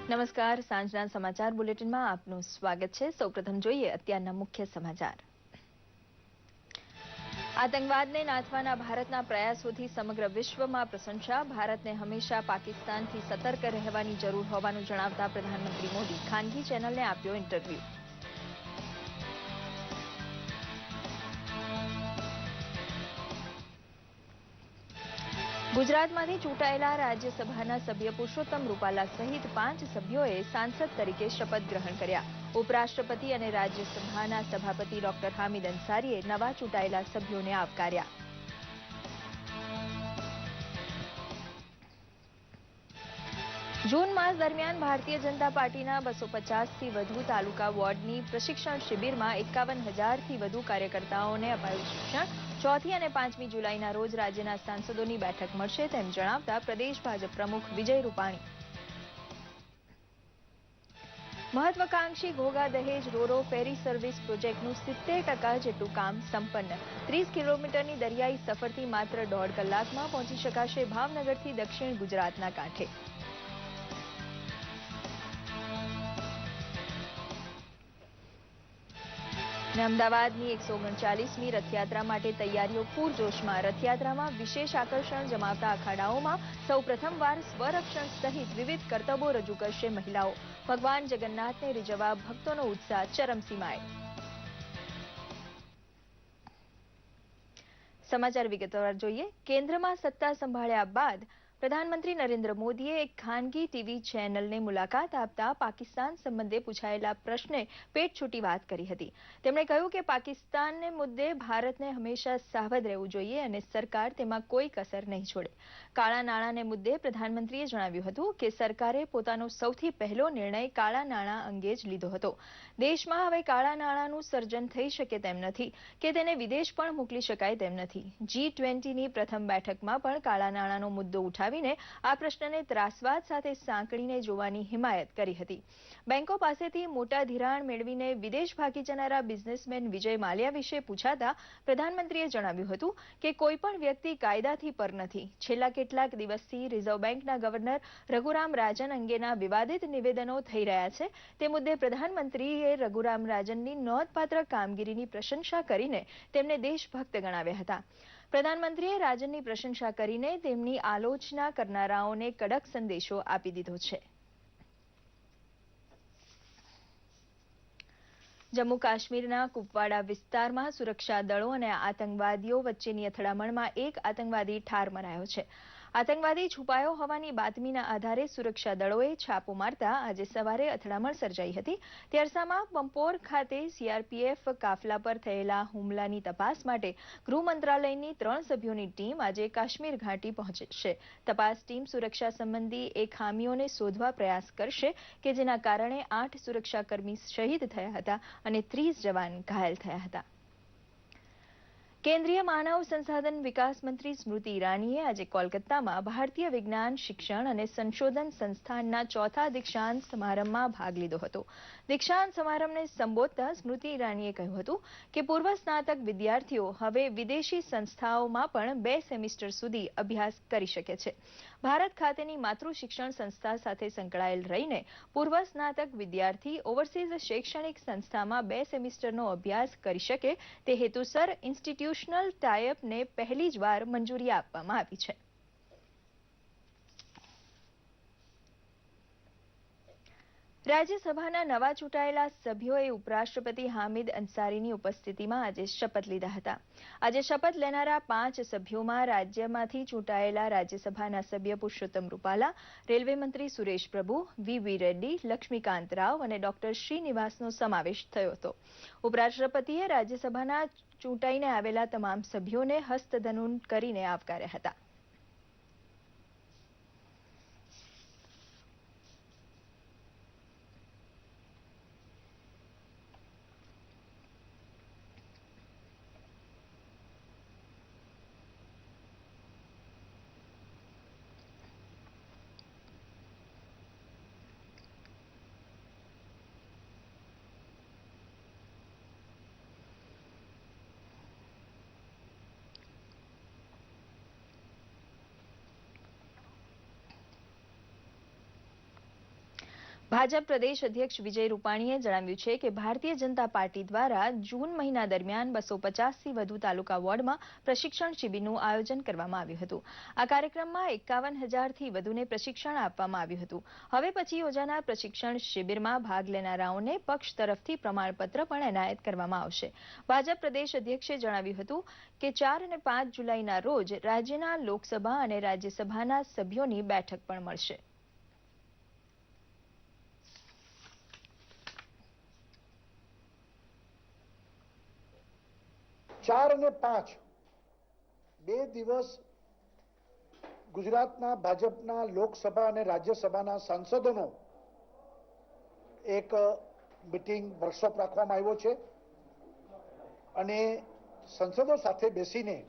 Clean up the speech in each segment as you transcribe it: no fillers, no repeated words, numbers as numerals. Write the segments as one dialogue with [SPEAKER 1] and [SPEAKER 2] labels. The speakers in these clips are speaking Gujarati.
[SPEAKER 1] નમસ્કાર, સાંજના સમાચાર બુલેટિનમાં આપનું સ્વાગત છે। સૌપ્રથમ જોઈએ અત્યારના મુખ્ય સમાચાર। આતંકવાદને નાથવાના ભારતના પ્રયાસોથી સમગ્ર વિશ્વમાં પ્રશંસા। ભારતને હંમેશા પાકિસ્તાનથી સતર્ક રહેવાની જરૂર હોવાનું જણાવતા પ્રધાનમંત્રી મોદી ખાનગી ચેનલને આપ્યો ઇન્ટરવ્યૂ। ગુજરાતમાંથી ચૂંટાયેલા રાજ્યસભાના સભ્ય પુરુષોત્તમ રૂપાલા સહિત 5 સભ્યોએ સાંસદ તરીકે શપથ ગ્રહણ કર્યા। ઉપરાષ્ટ્રપતિ અને રાજ્યસભાના સભાપતિ ડોક્ટર હામિદ અંસારીએ નવા ચૂંટાયેલા સભ્યોને આવકાર્યા। જૂન માસ દરમિયાન ભારતીય જનતા પાર્ટીના 250થી વધુ તાલુકા વોર્ડની પ્રશિક્ષણ શિબિરમાં 51,000થી વધુ કાર્યકર્તાઓને અપાયું શિક્ષણ। 4મી અને 5મી જુલાઈના રોજ રાજ્યના સાંસદોની બેઠક મળશે તેમ જણાવતા પ્રદેશ ભાજપ પ્રમુખ વિજય રૂપાણી। મહત્વાકાંક્ષી ઘોઘા દહેજ રોરો ફેરી સર્વિસ પ્રોજેક્ટનું 70% જેટલું કામ સંપન્ન। 30 કિલોમીટરની દરિયાઈ સફરથી માત્ર 1.5 કલાકમાં પહોંચી શકાશે ભાવનગરથી દક્ષિણ ગુજરાતના કાંઠે। અમદાવાદની 139મી રથયાત્રા માટે તૈયારીઓ પૂરજોશમાં। રથયાત્રામાં વિશેષ આકર્ષણ જમાવતા અખાડાઓમાં સૌ પ્રથમવાર સ્વરક્ષણ સહિત વિવિધ કરતબો રજૂ કરશે મહિલાઓ। ભગવાન જગન્નાથને રીઝવવા ભક્તોનો ઉત્સાહ ચરમસીમાએ। સમાચાર વિગતવાર જોઈએ। કેન્દ્રમાં સત્તા સંભાળ્યા બાદ પ્રધાનમંત્રી નરેન્દ્ર મોદીએ એક ખાનગી ટીવી ચેનલને મુલાકાત આપતા પાકિસ્તાન સંબંધે પૂછાયેલા પ્રશ્ને પેટ છૂટી વાત કરી હતી। તેમણે કહ્યું કે પાકિસ્તાનને મુદ્દે ભારતને હંમેશા સાવધ રહેવું જોઈએ અને સરકાર તેમાં કોઈ કસર નહીં છોડે। કાળા નાણાંને મુદ્દે પ્રધાનમંત્રીએ જણાવ્યું હતું કે સરકારે પોતાનો સૌથી પહેલો નિર્ણય કાળા નાણાં અંગે જ લીધો હતો। દેશમાં હવે કાળા નાણાંનું સર્જન થઈ શકે તેમ નથી કે તેને વિદેશ પણ મોકલી શકાય તેમ નથી। G20ની પ્રથમ બેઠકમાં પણ કાળા નાણાંનો મુદ્દો ઉઠાવીને આ પ્રશ્નને ત્રાસવાદ સાથે સાંકળીને જોવાની હિમાયત કરી હતી। બેંકો પાસેથી મોટા ધિરાણ મેળવીને વિદેશ ભાગી જનારા બિઝનેસમેન વિજય માલ્યા વિશે પૂછાતા પ્રધાનમંત્રીએ જણાવ્યું હતું કે કોઈ પણ વ્યક્તિ કાયદાથી પર નથી। છેલ્લા કેટલાક દિવસથી રિઝર્વ બેંકના ગવર્નર રઘુરામ રાજન અંગેના વિવાદિત નિવેદનો થઈ રહ્યા છે તે મુદ્દે પ્રધાનમંત્રીએ રઘુરામ રાજનની નોંધપાત્ર કામગીરીની પ્રશંસા કરીને તેમને દેશભક્ત ગણાવ્યા હતા। પ્રધાનમંત્રીએ રાજનની પ્રશંસા કરીને તેમની આલોચના કરનારાઓને કડક સંદેશો આપી દીધો છે। જમ્મુ કાશ્મીરના કુપવાડા વિસ્તારમાં સુરક્ષા દળો અને આતંકવાદીઓ વચ્ચેની અથડામણમાં એક આતંકવાદી ઠાર મરાયો છે। આતંકવાદી છુપાયો હોવાની બાતમીના આધારે સુરક્ષા દળોએ છાપો મારતા આજે સવારે અથડામણ સર્જાઈ હતી। તે અરસામાં પંપોર ખાતે સીઆરપીએફ કાફલા પર થયેલા હુમલાની તપાસ માટે ગૃહ મંત્રાલયની 3 સભ્યોની ટીમ આજે કાશ્મીર ઘાટી પહોંચશે। તપાસ ટીમ સુરક્ષા સંબંધી એ ખામીઓને શોધવા પ્રયાસ કરશે કે જેના કારણે 8 સુરક્ષાકર્મી શહીદ થયા હતા અને 30 જવાન ઘાયલ થયા હતા। કેન્દ્રીય માનવ સંસાધન વિકાસ મંત્રી સ્મૃતિ ઈરાનીએ આજે કોલકાતામાં ભારતીય વિજ્ઞાન શિક્ષણ અને સંશોધન સંસ્થાનના 4થા દીક્ષાંત સમારંભમાં ભાગ લીધો હતો। દીક્ષાંત સમારંભને સંબોધતા સ્મૃતિ ઈરાનીએ કહ્યું હતું કે પૂર્વ સ્નાતક વિદ્યાર્થીઓ હવે વિદેશી સંસ્થાઓમાં પણ 2 સેમિસ્ટર સુધી અભ્યાસ કરી શકે છે। ભારત ખાતેની માતૃ શિક્ષણ સંસ્થા સાથે સંકળાયેલ રહીને પૂર્વ સ્નાતક વિદ્યાર્થી ઓવરસીઝ શૈક્ષણિક સંસ્થામાં 2 સેમિસ્ટરનો અભ્યાસ કરી શકે તે હેતુસર ઇન્સ્ટિટ્યુશનલ ટાઈઅપને પહેલી જ વાર મંજૂરી આપવામાં આવી છે। રાજ્યસભાના નવા ચૂંટાયેલા સભ્યોએ ઉપરાષ્ટ્રપતિ હામિદ અંસારીની ઉપસ્થિતિમાં આજે શપથ લીધા હતા। આજે શપથ લેનારા 5 સભ્યોમાં રાજ્યમાંથી ચૂંટાયેલા રાજ્યસભાના સભ્ય પુરુષોત્તમ રૂપાલા, રેલવે મંત્રી સુરેશ પ્રભુ, વી રેડ્ડી, લક્ષ્મીકાંત રાવ અને ડોક્ટર શ્રીનિવાસનો સમાવેશ થયો હતો। ઉપરાષ્ટ્રપતિએ રાજ્યસભાના ચૂંટાઈને આવેલા તમામ સભ્યોને હસ્તધનૂન કરીને આવકાર્યા હતા। ભાજપ પ્રદેશ અધ્યક્ષ વિજય રૂપાણીએ જણાવ્યું છે કે ભારતીય જનતા પાર્ટી દ્વારા જૂન મહિના દરમિયાન 250થી વધુ તાલુકા વોર્ડમાં પ્રશિક્ષણ શિબિરનું આયોજન કરવામાં આવ્યું હતું. આ કાર્યક્રમમાં 51,000થી વધુને પ્રશિક્ષણ આપવામાં આવ્યું હતું. હવે પછી યોજાનાર પ્રશિક્ષણ શિબિરમાં ભાગ લેનારાઓને પક્ષ તરફથી પ્રમાણપત્ર પણ એનાયત કરવામાં આવશે. ભાજપ પ્રદેશ અધ્યક્ષે જણાવ્યું હતું કે 4 અને 5 જુલાઈના રોજ રાજ્યના લોકસભા અને રાજ્યસભાના સભ્યોની બેઠક પણ મળશે.
[SPEAKER 2] ચાર અને 5 બે દિવસ ગુજરાતના ભાજપના લોકસભા અને રાજ્યસભાના સાંસદોનો એક મીટિંગ વર્કશોપ રાખવામાં આવ્યો છે અને સંસદો સાથે બેસીને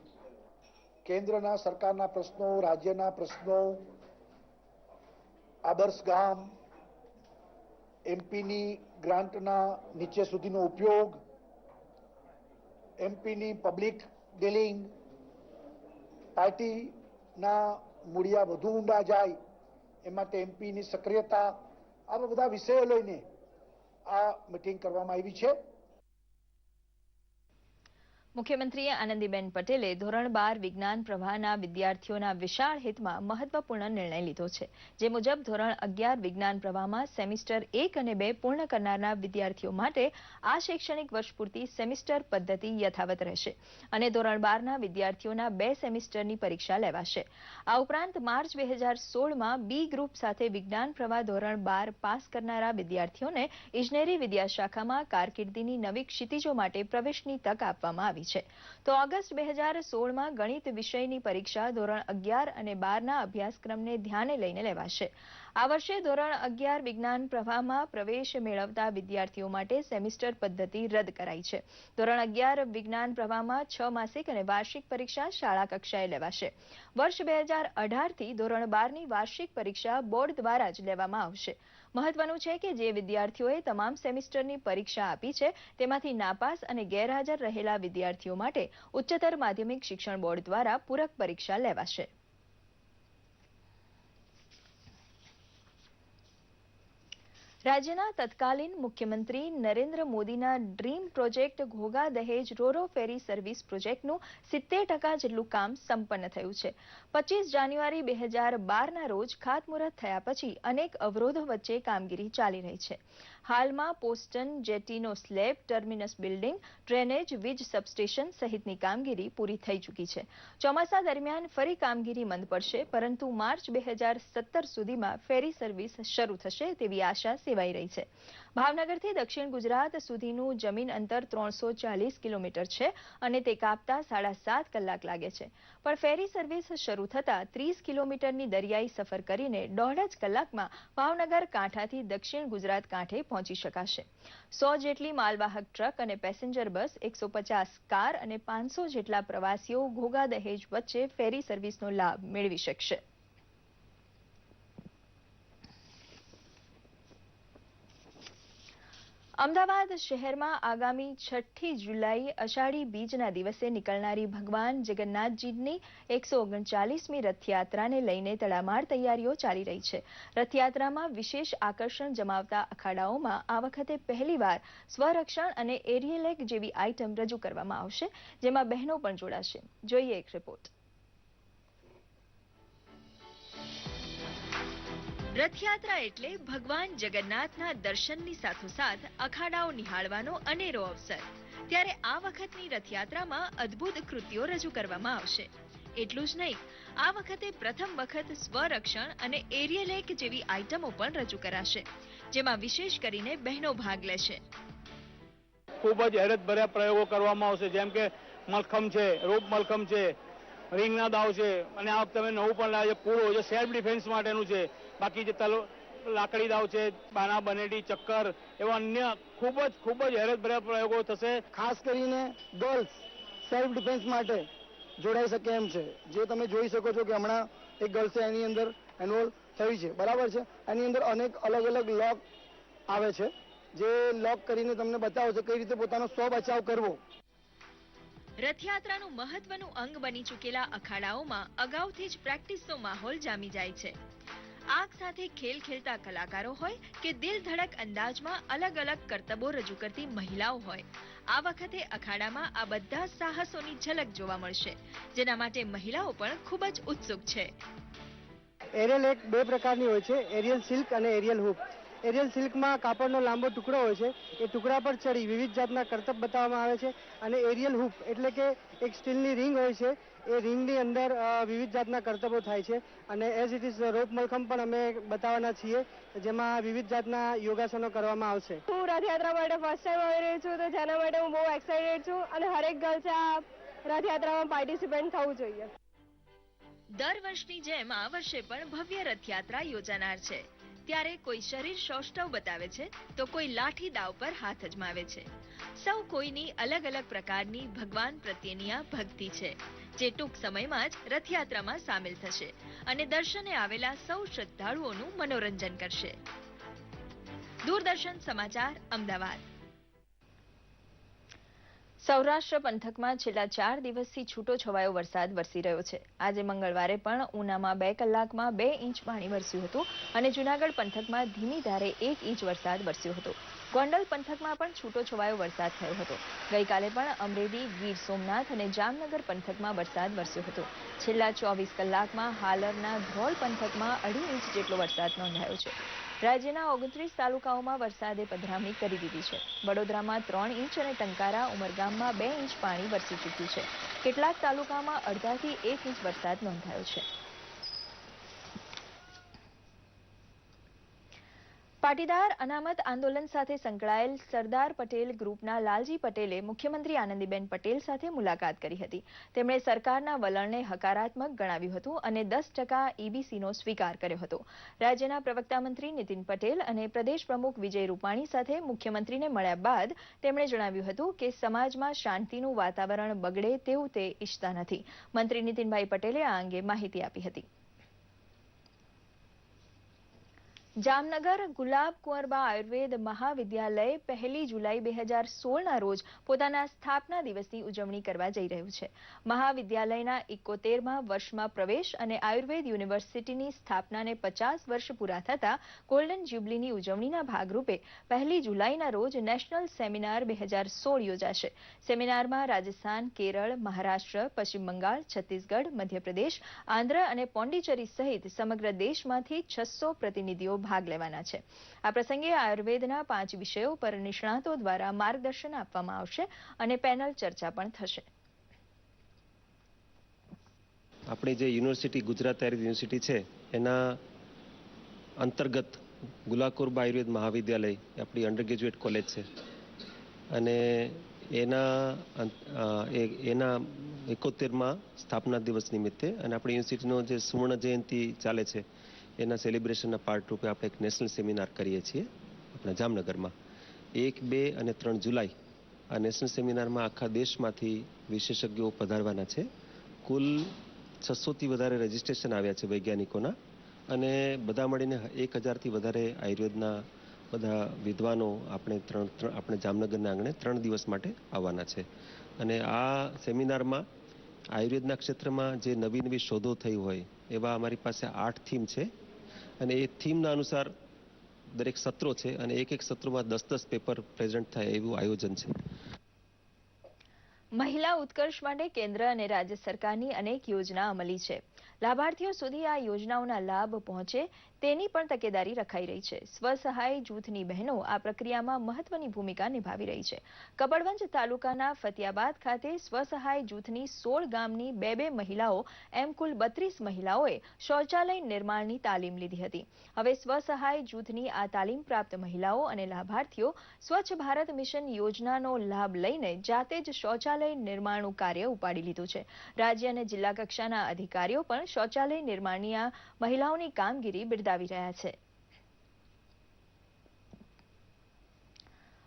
[SPEAKER 2] કેન્દ્રના સરકારના પ્રશ્નો, રાજ્યના પ્રશ્નો, આદર્શ ગામ, એમપીની ગ્રાન્ટના નીચે સુધીનો ઉપયોગ, એમપીની પબ્લિક ડીલિંગ, પાર્ટીના મૂળિયા વધુ ઊંડા જાય એ માટે એમપીની સક્રિયતા, આવા બધા વિષયો લઈને આ મીટિંગ કરવામાં આવી છે.
[SPEAKER 1] મુખ્યમંત્રીએ આનંદીબેન પટેલે ધોરણ 12 વિજ્ઞાન પ્રવાહના વિદ્યાર્થીઓના વિશાળ હિતમાં મહત્વપૂર્ણ નિર્ણય લીધો છે. જે મુજબ ધોરણ 11 વિજ્ઞાન પ્રવાહમાં સેમિસ્ટર 1 અને 2 પૂર્ણ કરનારના વિદ્યાર્થીઓ માટે આ શૈક્ષણિક વર્ષ પૂરતી સેમિસ્ટર પદ્ધતિ યથાવત રહેશે અને ધોરણ 12ના વિદ્યાર્થીઓના 2 સેમિસ્ટરની પરીક્ષા લેવાશે. આ ઉપરાંત માર્ચ 2016માં બી ગ્રુપ સાથે વિજ્ઞાન પ્રવાહ ધોરણ 12 પાસ કરનારા વિદ્યાર્થીઓને ઇજનેરી વિદ્યાશાખામાં કારકિર્દીની નવી ક્ષિતિજો માટે પ્રવેશની તક આપવામાં આવી છે. તો ઓગસ્ટ 2016માં ગણિત વિષયની પરીક્ષા ધોરણ 11 અને 12ના અભ્યાસક્રમને ધ્યાને લઈને લેવાશે. આ વર્ષે ધોરણ 11 વિજ્ઞાન પ્રવાહમાં પ્રવેશ મેળવતા વિદ્યાર્થીઓ માટે સેમિસ્ટર પદ્ધતિ રદ કરાઈ છે. ધોરણ 11 વિજ્ઞાન પ્રવાહમાં 6 માસિક અને વાર્ષિક પરીક્ષા શાળા કક્ષાએ લેવાશે. વર્ષ 2018થી ધોરણ 12ની વાર્ષિક પરીક્ષા બોર્ડ દ્વારા જ લેવામાં આવશે. મહત્વનું છે કે જે વિદ્યાર્થીઓએ તમામ સેમિસ્ટરની પરીક્ષા આપી છે તેમાંથી નાપાસ અને ગેરહાજર રહેલા વિદ્યાર્થીઓ માટે ઉચ્ચતર માધ્યમિક શિક્ષણ બોર્ડ દ્વારા પૂરક પરીક્ષા લેવાશે. રાજ્યના તત્કાલીન મુખ્યમંત્રી નરેન્દ્ર મોદીના dream project Ghogha Dahej રોરો ferry service પ્રોજેક્ટનું 70% જેટલું કામ સંપન્ન થયું છે. 25 જાન્યુઆરી 2012ના રોજ ખાતમુહૂર્ત થયા પછી અનેક અવરોધો વચ્ચે કામગીરી ચાલી રહી છે. હાલમાં પોસ્ટન જેટીનો સ્લેબ, ટર્મિનસ બિલ્ડિંગ, ડ્રેનેજ, વીજ સબસ્ટેશન સહિતની કામગીરી પૂરી થઈ ચૂકી છે. ચોમાસા દરમિયાન ફરી કામગીરી મંદ પડશે, પરંતુ માર્ચ 2017 સુધીમાં ફેરી સર્વિસ શરૂ થશે તેવી આશા સેવાઈ રહી છે. ભાવનગરથી દક્ષિણ ગુજરાત સુધીનું જમીન અંતર 340 કિલોમીટર છે અને તે કાપતા 7.5 કલાક લાગે છે. પણ ફેરી સર્વિસ શરૂ થતા 30 કિલોમીટરની દરિયાઈ સફર કરીને 1.5 કલાકમાં ભાવનગર કાંઠાથી દક્ષિણ ગુજરાત કાંઠે પહોંચી શકાશે. 100 જેટલી માલવાહક ટ્રક અને પેસેન્જર બસ, 150 કાર અને 500 જેટલા પ્રવાસીઓ ઘોઘા દહેજ વચ્ચે ફેરી સર્વિસનો લાભ મેળવી શકશે. અમદાવાદ શહેરમાં આગામી 6ઠી જુલાઈ અષાઢી બીજના દિવસે નીકળનારી ભગવાન જગન્નાથજીની 139મી રથયાત્રાને લઈને તડામાર તૈયારીઓ ચાલી રહી છે. રથયાત્રામાં વિશેષ આકર્ષણ જમાવતા અખાડાઓમાં આ વખતે પહેલીવાર સ્વરક્ષણ અને એરિયલ એગ જેવી આઇટમ રજૂ કરવામાં આવશે, જેમાં બહેનો પણ જોડાશે. જોઈએ એક રિપોર્ટ. રથયાત્રા એટલે ભગવાન જગન્નાથના દર્શનની સાથોસાથ અખાડાઓ નિહાળવાનો અનેરો અવસર. ત્યારે આ વખતની રથયાત્રામાં અદ્ભુત કૃત્યો રજૂ કરવામાં આવશે. એટલું જ નહીં, આ વખતે પ્રથમ વખત સ્વરક્ષણ અને એરિયલ એગ જેવી આઇટમો પણ રજૂ કરાશે, જેમાં વિશેષ કરીને બહેનો ભાગ લેશે.
[SPEAKER 3] ખૂબ જ હેરતભર્યા પ્રયોગો કરવામાં આવશે, જેમ કે મલખમ છે, રોપ મલખમ છે, રીંગના દાવ છે અને આ તમે નવું પણ લાવે છે પૂળો, જે સેલ્ફ ડિફેન્સ માટેનું છે. બાકી જે લાકડી દાવ છે, બાના બનેટી, ચક્કર, એવા અન્ય ખૂબ જ હેરતભર્યા પ્રયોગો થશે.
[SPEAKER 4] ખાસ કરીને ગર્લ્સ સેલ્ફ ડિફેન્સ માટે જોડાઈ શકે એમ છે. જે તમે જોઈ શકો છો કે હમણાં એક ગર્લ્સે એની અંદર એનરોલ થઈ છે, બરાબર છે. એની અંદર અનેક અલગ અલગ લોક આવે છે, જે લોક કરીને તમને બતાવે છે કઈ રીતે પોતાનો સ્વ બચાવ કરવો.
[SPEAKER 1] રથયાત્રાનું મહત્વનું અંગ બની ચૂકેલા અખાડાઓમાં અગાઉથી જ પ્રેક્ટિસનો માહોલ જામી જાય છે. આગ સાથે ખેલ ખેલતા કલાકારો હોય કે દિલ ધડક અંદાજમાં અલગ અલગ કરતબો રજૂ કરતી મહિલાઓ હોય, આ વખતે અખાડામાં આ બધા સાહસોની ઝલક જોવા મળશે, જેના માટે મહિલાઓ પણ ખૂબ જ ઉત્સુક છે.
[SPEAKER 4] એરિયલ એક બે પ્રકારની હોય છે, એરિયલ સિલ્ક અને એરિયલ હૂપ. એરિયલ સિલ્કમાં કાપડનો લાંબો ટુકડો હોય છે, એ ટુકડા પર ચડી વિવિધ જાતના કરતબ બતાવવામાં આવે છે. અને એરિયલ હૂપ એટલે કે એક સ્ટીલની રિંગ હોય છે, એ રિંગની અંદર વિવિધ જાતના કરતબો થાય છે. અને એઝ ઇટ ઇઝ રોપ મલખમ પણ અમે બતાવવાના છીએ, જેમાં વિવિધ જાતના યોગાસનો કરવામાં આવશે.
[SPEAKER 5] હું રથયાત્રા માટે ફર્સ્ટ ટાઈમ આવી રહી છું, તો જેના માટે હું બહુ એક્સાઇટેડ છું અને હરેક ગર્લ્સે આ રથયાત્રામાં પાર્ટિસિપેટ થવું જોઈએ.
[SPEAKER 1] દર વર્ષની જેમ આ વર્ષે પણ ભવ્ય રથયાત્રા યોજાનાર છે. ત્યારે કોઈ શરીર સૌષ્ઠવ બતાવે છે, તો કોઈ લાઠી દાવ પર હાથ અજમાવે છે. સૌ કોઈની અલગ અલગ પ્રકારની ભગવાન પ્રત્યેની આ ભક્તિ છે, જે ટૂંક સમયમાં જ રથયાત્રામાં સામેલ થશે અને દર્શને આવેલા સૌ શ્રદ્ધાળુઓનું મનોરંજન કરશે. દૂરદર્શન સમાચાર, અમદાવાદ. સૌરાષ્ટ્ર પંથકમાં છેલ્લા 4 દિવસથી છૂટો છવાયો વરસાદ વરસી રહ્યો છે. આજે મંગળવારે પણ ઉનામાં 2 કલાકમાં 2 ઇંચ પાણી વરસ્યું હતું અને જૂનાગઢ પંથકમાં ધીમી ધારે 1 ઇંચ વરસાદ વરસ્યો હતો. ગોંડલ પંથકમાં પણ છૂટો છવાયો વરસાદ થયો હતો. ગઈકાલે પણ અમરેલી, ગીર સોમનાથ અને જામનગર પંથકમાં વરસાદ વરસ્યો હતો. છેલ્લા 24 કલાકમાં હાલરના ધ્રોલ પંથકમાં 2.5 ઇંચ જેટલો વરસાદ નોંધાયો છે. રાજ્યના 29 તાલુકાઓમાં વરસાદે પધરામણી કરી દીધી છે. વડોદરામાં 3 ઇંચ અને ટંકારા, ઉમરગામમાં 2 ઇંચ પાણી વરસી ચૂક્યું છે. કેટલાક તાલુકામાં અડધાથી 1 ઇંચ વરસાદ નોંધાયો છે. પાટીદાર અનામત આંદોલન સાથે સંકળાયેલ સરદાર પટેલ ગ્રુપના લાલજી પટેલે મુખ્યમંત્રી આનંદીબેન પટેલ સાથે મુલાકાત કરી હતી. તેમણે સરકારના વલણને હકારાત્મક ગણાવ્યું હતું અને 10% EBCનો સ્વીકાર કર્યો હતો. રાજ્યના પ્રવક્તા મંત્રી નીતિન પટેલ અને પ્રદેશ પ્રમુખ વિજય રૂપાણી સાથે મુખ્યમંત્રીને મળ્યા બાદ તેમણે જણાવ્યું હતું કે સમાજમાં શાંતિનું વાતાવરણ બગડે તેવું તે ઈચ્છતા નથી. મંત્રી નીતિનભાઈ પટેલે આ અંગે માહિતી આપી હતી. જામનગર ગુલાબ કુંવરબા આયુર્વેદ મહાવિદ્યાલય 1 જુલાઈ 2016ના રોજ પોતાના સ્થાપના દિવસની ઉજવણી કરવા જઈ રહ્યું છે. મહાવિદ્યાલયના 71મા વર્ષમાં પ્રવેશ અને આયુર્વેદ યુનિવર્સિટીની સ્થાપનાને 50 વર્ષ પૂરા થતા ગોલ્ડન જ્યુબલીની ઉજવણીના ભાગરૂપે 1 જુલાઈના રોજ નેશનલ સેમિનાર 2016 યોજાશે. સેમિનારમાં રાજસ્થાન, કેરળ, મહારાષ્ટ્ર, પશ્ચિમ બંગાળ, છત્તીસગઢ, મધ્યપ્રદેશ, આંધ્ર અને પોંડિચેરી સહિત સમગ્ર દેશમાંથી 600 પ્રતિનિધિઓ ભાગ લેવાના છે. આ પ્રસંગે આયુર્વેદના 5 વિષયો પર નિષ્ણાતો દ્વારા માર્ગદર્શન આપવામાં આવશે અને પેનલ ચર્ચા પણ થશે.
[SPEAKER 6] આપણી જે યુનિવર્સિટી ગુજરાત આયુર્વેદ યુનિવર્સિટી છે એના અંતર્ગત ગુલાબકુંવરબા આયુર્વેદ મહાવિદ્યાલય આપણી અંડર ગ્રેજ્યુએટ કોલેજ છે અને એના 71મા સ્થાપના દિવસ નિમિત્તે અને આપણી યુનિવર્સિટીનો જે સુવર્ણ જયંતિ ચાલે છે એના સેલિબ્રેશનના પાર્ટ રૂપે આપણે એક નેશનલ સેમિનાર કરીએ છીએ આપણા જામનગરમાં. 1, 2 અને 3 જુલાઈ આ નેશનલ સેમિનારમાં આખા દેશમાંથી વિશેષજ્ઞો પધારવાના છે. કુલ 600થી વધારે રજીસ્ટ્રેશન આવ્યા છે વૈજ્ઞાનિકોના અને બધા મળીને 1000થી વધારે આયુર્વેદના બધા વિદ્વાનો આપણે જામનગરના આંગણે 3 દિવસ માટે આવવાના છે. અને આ સેમિનારમાં આયુર્વેદના ક્ષેત્રમાં જે નવી શોધો થઈ હોય એવા અમારી પાસે 8 થીમ છે અને એ થીમના અનુસાર દરેક સત્રો છે અને એક સત્રમાં 10 પેપર પ્રેઝન્ટ થાય એવું આયોજન છે.
[SPEAKER 1] મહિલા ઉત્કર્ષ માટે કેન્દ્ર અને રાજ્ય સરકારની અનેક યોજના અમલી છે. લાભાર્થીઓ સુધી આ યોજનાઓના લાભ પહોંચે તેની પણ તકેદારી રખાઈ રહી છે. સ્વસહાય જૂથની બહેનો આ પ્રક્રિયામાં મહત્વની ભૂમિકા નિભાવી રહી છે. કપડવંજ તાલુકાના ફતિયાબાદ ખાતે સ્વસહાય જૂથની 16 ગામની 2 મહિલાઓ એમ કુલ 32 મહિલાઓએ શૌચાલય નિર્માણની તાલીમ લીધી હતી. હવે સ્વસહાય જૂથની આ તાલીમ પ્રાપ્ત મહિલાઓ અને લાભાર્થીઓ સ્વચ્છ ભારત મિશન યોજનાનો લાભ લઈને જાતે જ શૌચાલય નિર્માણનું કાર્ય ઉપાડી લીધું છે. રાજ્ય અને જિલ્લા કક્ષાના અધિકારીઓ પણ શૌચાલય નિર્માણની આ મહિલાઓની કામગીરી બિરદાવી રહ્યા છે.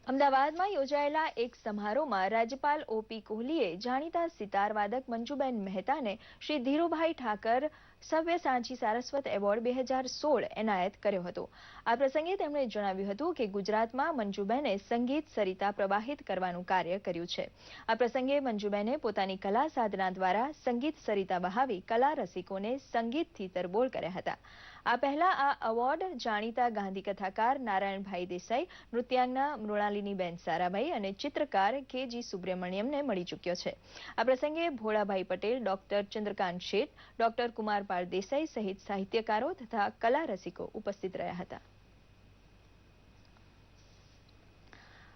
[SPEAKER 1] અમદાવાદમાં યોજાયેલા એક સમારોહમાં રાજ્યપાલ OP કોહલીએ જાણીતા સિતાર વાદક મંજુબેન મહેતાને શ્રી ધીરુભાઈ ઠાકર સવ્યસાચી સારસ્વત એવોર્ડ 2016 એનાયત કર્યો હતો. આ પ્રસંગે તેમણે જણાવ્યું હતું કે ગુજરાતમાં મંજુબેને સંગીત સરિતા પ્રવાહિત કરવાનું કાર્ય કર્યું છે. આ પ્રસંગે મંજુબેને પોતાની કલા સાધના દ્વારા સંગીત સરિતા બહાવી કલા રસિકોને સંગીતથી તરબોળ કર્યા હતા. આ પહેલા આ એવોર્ડ જાણીતા ગાંધી કથાકાર નારાયણભાઈ દેસાઈ, નૃત્યાંગના મૃણાલિનીબેન સારાભાઈ અને ચિત્રકાર કે.જી. સુબ્રમણ્યમને મળી ચૂક્યો છે. આ પ્રસંગે ભોળાભાઈ પટેલ, ડોક્ટર ચંદ્રકાંત શેઠ, ડોક્ટર કુમારપાળ દેસાઈ સહિત સાહિત્યકારો તથા કલા રસિકો ઉપસ્થિત રહ્યા હતા.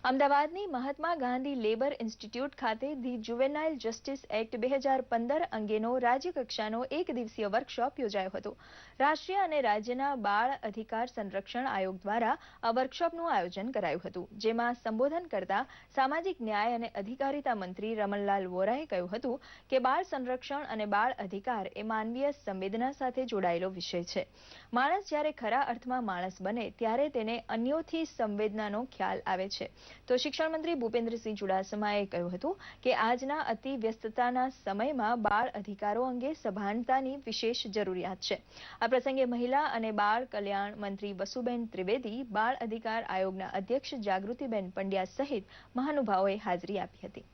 [SPEAKER 1] અમદાવાદની મહાત્મા ગાંધી લેબર ઇન્સ્ટિટ્યૂટ ખાતે ધી જુવેનાઇલ જસ્ટિસ એક્ટ 2015 અંગેનો રાજ્યકક્ષાનો એક દિવસીય વર્કશોપ યોજાયો હતો. રાષ્ટ્રીય અને રાજ્યના બાળ અધિકાર સંરક્ષણ આયોગ દ્વારા આ વર્કશોપનું આયોજન કરાયું હતું, જેમાં સંબોધન કરતા સામાજિક ન્યાય અને અધિકારિતા મંત્રી રમણલાલ વોરાએ કહ્યું હતું કે બાળ સંરક્ષણ અને બાળ અધિકાર એ માનવીય સંવેદના સાથે જોડાયેલો વિષય છે. માણસ જ્યારે ખરા અર્થમાં માણસ બને ત્યારે તેને અન્યોથી સંવેદનાનો ખ્યાલ આવે છે. તો શિક્ષણ મંત્રી ભૂપેન્દ્રસિંહ ચુડાસમાએ કહ્યું હતું કે આજના અતિ વ્યસ્તતાના સમયમાં બાળ અધિકારો અંગે સભાનતાની વિશેષ જરૂરિયાત છે. આ પ્રસંગે મહિલા અને બાળ કલ્યાણ મંત્રી વસુબેન ત્રિવેદી, બાળ અધિકાર આયોગના અધ્યક્ષ જાગૃતિબેન પંડ્યા સહિત મહાનુભાવોએ હાજરી આપી હતી.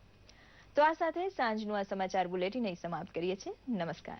[SPEAKER 1] તો આ સાથે સાંજનું આ સમાચાર બુલેટિન અહીં સમાપ્ત કરીએ છીએ. નમસ્કાર.